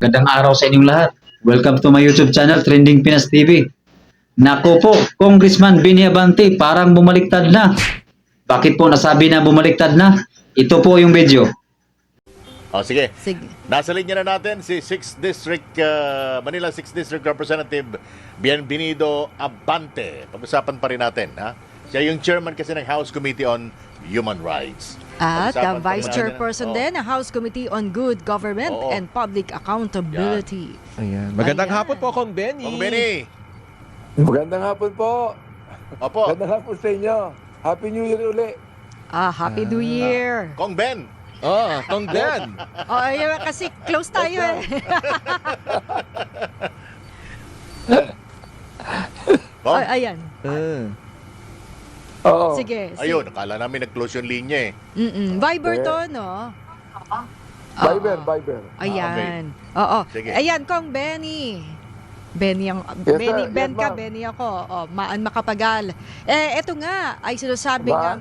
Magandang araw sa inyong lahat. Welcome to my YouTube channel, Trending Pinas TV. Nako po, Congressman Benny Abante, parang bumaliktad na. Bakit po nasabi na bumaliktad na? Ito po yung video. O sige, Sige. nasa linya na natin si 6th District, Manila 6th District Representative Bienvenido Abante. Pag-usapan pa rin natin. Ha? Siya yung chairman kasi ng House Committee on Human Rights. At Pag-usapan pa rin Vice natin, Chairperson oh. din ng House Committee on Good Government Oo. and Public Accountability. Ayan. Magandang Ayan. hapon po, Kong Benny. Kung Benny, Magandang hapon po. opo, Magandang hapon sa inyo. Happy New Year uli. Happy New Year! Kong Ben. Oh, Kong Ben. Ayun, kasi close tayo eh. Kong? Ayan. Oo. Sige. Ayun, akala namin nag-close yung linya eh. Viber to, no? Viber. Ayan. Oo. Sige. Ayan, Kong Benny. Benny ang Yes, Benny, sir. Ben Yes, ka, ma'am. Benny ako. Maan makapagal. Eto nga ay sinasabi nga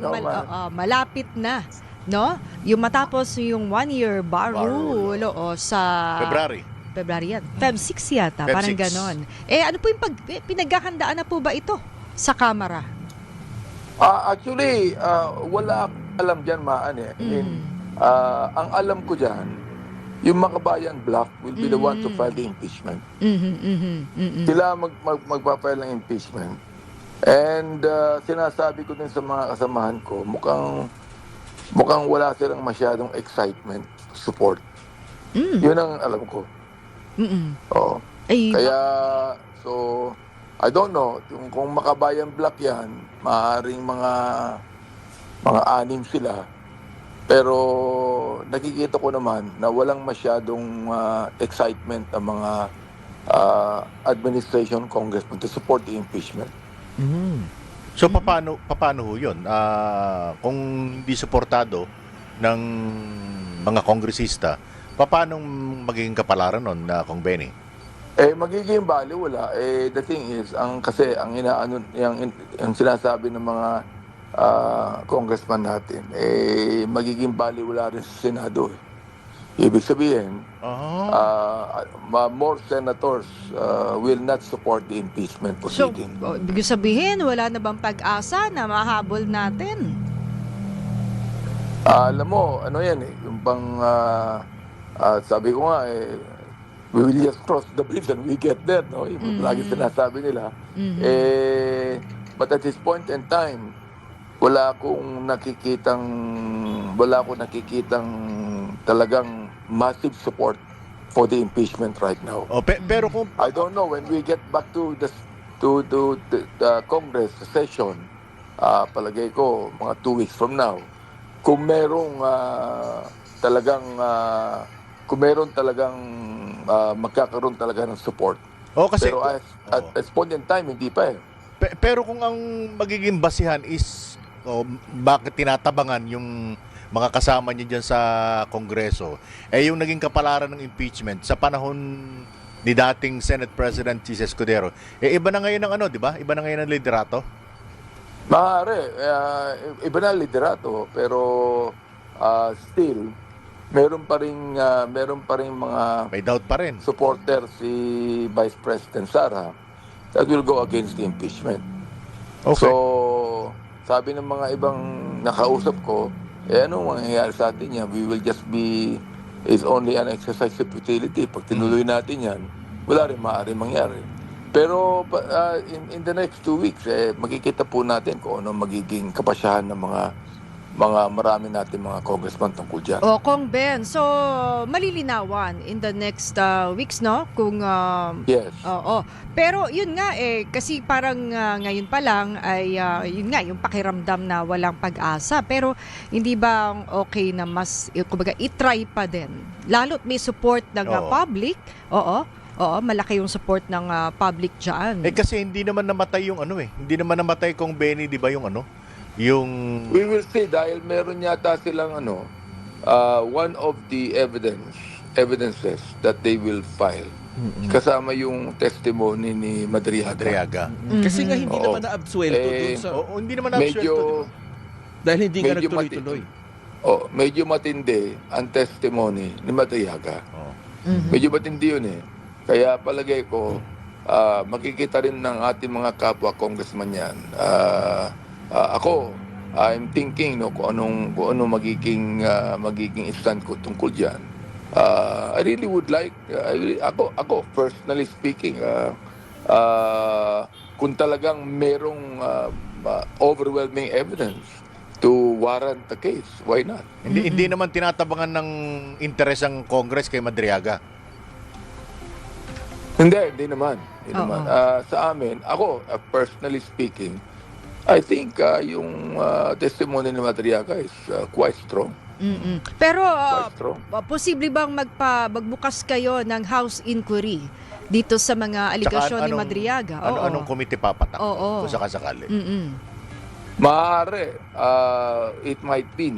malapit na, no? Yung matapos yung 1-year bar Bar rule sa February. yan. Feb 6 yata, Feb parang 6. ganon. Ano po yung pinaghahandaan na po ba ito sa Kamara? Actually, wala akong alam dyan, Maan eh. I mean, ang alam ko dyan, yung Makabayan Bloc will be the one to file the impeachment. Sila magpa-file ng impeachment. And sinasabi ko din sa mga kasamahan ko, mukhang wala silang masyadong excitement to support. Yun ang alam ko. Oo. Ay, Kaya, so, I don't know, kung Makabayan Block yan, maaaring mga anim sila. Pero nakikita ko naman na walang masyadong excitement ang mga administration congressmen to support the impeachment. So paano ho 'yun? Kung hindi suportado ng mga kongresista, paano magiging kapalaran nun na Kong Benny? Magiging baliwala. The thing is, ang sinasabi ng mga congressman natin, magiging baliwala rin sa Senado. Ibig sabihin, more senators will not support the impeachment so, proceeding. ibig sabihin, wala na bang pag-asa na mahabol natin? Alam mo, ano yan yung bang, sabi ko nga, we will just cross the bridge and we get there, no? Yung lagi sinasabi nila. But at this point in time, wala akong nakikitang talagang massive support for the impeachment right now. Pero kung I don't know when we get back to the Congress session, palagay ko mga 2 weeks from now, kung merong talagang magkakaroon talaga ng support. kasi Pero at this point in time, hindi pa eh. pero kung ang magiging basihan is bakit tinatabangan yung mga kasama niya dyan sa Kongreso, yung naging kapalaran ng impeachment sa panahon ni dating Senate President Chis Escudero, iba na ngayon ang di ba? Iba na ngayon ang liderato? Maaari, iba na liderato, pero still, meron pa ring mga May doubt pa rin. supporter si Vice President Sara that will go against the impeachment. Okay. So, sabi ng mga ibang nakausap ko, anong mangyayari sa atin yan? We will just is only an exercise of futility. Pag tinuloy natin yan, wala rin maaari mangyari. Pero in the next 2 weeks, makikita po natin kung ano magiging kapasyahan ng mga marami natin mga congressman tungkol dyan. Kong Ben, so malilinawan in the next weeks, no? Kung Yes. Oo. Pero yun nga kasi parang ngayon pa lang ay yun nga yung pakiramdam na walang pag-asa. Pero hindi ba okay na mas kumbaga i-try pa din? Lalo't may support ng public. Oo, malaki yung support ng public diyan. Kasi hindi naman namatay yung hindi naman namatay Kong Benny, di ba yung yung We will see dahil meron yata silang one of the evidences that they will file. Kasama yung testimony ni Madriaga. Adriaga. Kasi nga hindi Oo. naman na-absuelto dun sa... Hindi naman absuelto, di ba? Dahil hindi nga medyo nagtuloy-tuloy. medyo matindi ang testimony ni Madriaga. Medyo matindi yun eh. Kaya palagay ko, makikita rin ng ating mga kapwa congressman yan. Ako, I'm thinking kung anong magiging stand ko tungkol diyan. I really would like ako personally speaking, kung talagang merong overwhelming evidence to warrant the case, why not? Hindi naman tinatabangan ng interes ang Congress kay Madriaga. Hindi naman. Oo. Sa amin, ako, personally speaking, I think yung testimony ni Madriaga is quite strong. Pero Quite strong. posible bang magbukas kayo ng house inquiry dito sa mga aligasyon ni Madriaga? Anong komite papatak Oo. kung sakasakali? Maaari, it might be,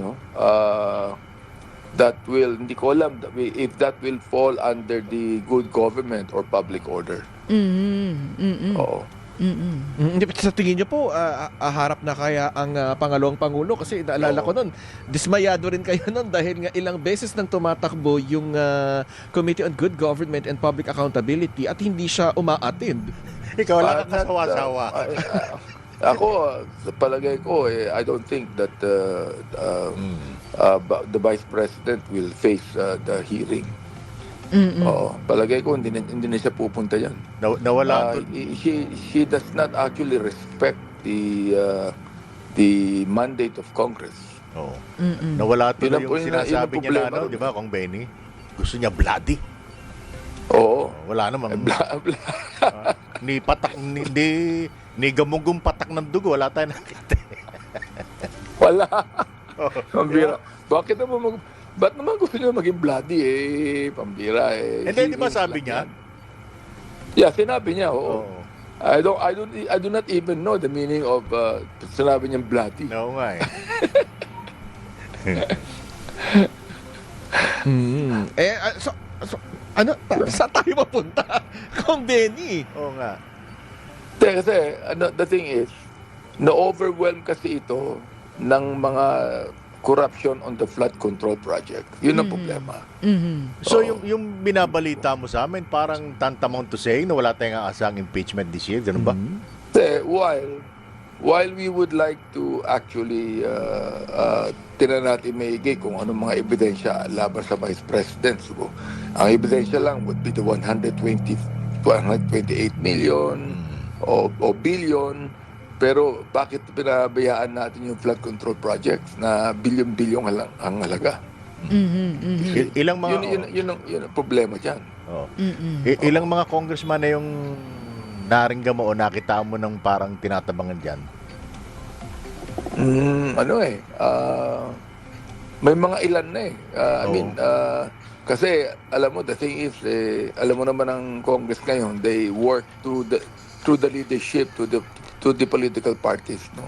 that will, hindi ko alam if that will fall under the good government or public order. Oo. Sa tingin niyo po, harap na kaya ang pangalawang pangulo? Kasi naalala ko nun, dismayado rin kayo nun dahil nga ilang beses nang tumatakbo yung Committee on Good Government and Public Accountability at hindi siya umaattend. Ikaw wala kang kasawa-sawa. Ako, sa palagay ko, I don't think that the Vice President will face the hearing. Oo, palagay ko hindi na siya pupunta yan. Nawala She does not actually respect the mandate of Congress. Oo. Nawala tuloy Yun ang- yung yun ang sinasabi niya problema na ron. di ba, Kong Benny? Gusto niya bloody. Oo. Wala naman. Bla, bla. Ni patak, ni gamugong patak ng dugo. Wala tayong nakita. Wala. Pambira. Ba't naman gusto niya maging bloody pambira Hindi, di ba sabi niya? Yeah, sinabi niya, oo. Oo. I do not even know the meaning of sinabi niyang bloody. Oo nga eh. Saan tayo mapunta? Kung Benny. Oo nga. Kasi the thing is, na-overwhelm kasi ito ng mga corruption on the flood control project. Yun ang problema. So yung binabalita mo sa amin, parang tantamount to saying na wala tayong aasang impeachment this year. Ganun ba? Kasi while we would like to actually tinan natin maigi kung anong mga ebidensya laban sa Vice President. So, ang ebidensya lang would be the 128 million o billion. Pero bakit pinabayaan natin yung flood control projects na bilyon-bilyong ang halaga? Ilang mga Yun ang problema dyan. Oo. Ilang mga congressman na yung naringgan mo o nakita mo ng parang tinatabangan diyan? May mga ilan na eh. Kasi alam mo, the thing is, alam mo naman ang Congress ngayon, they work through the leadership, to the political parties, no?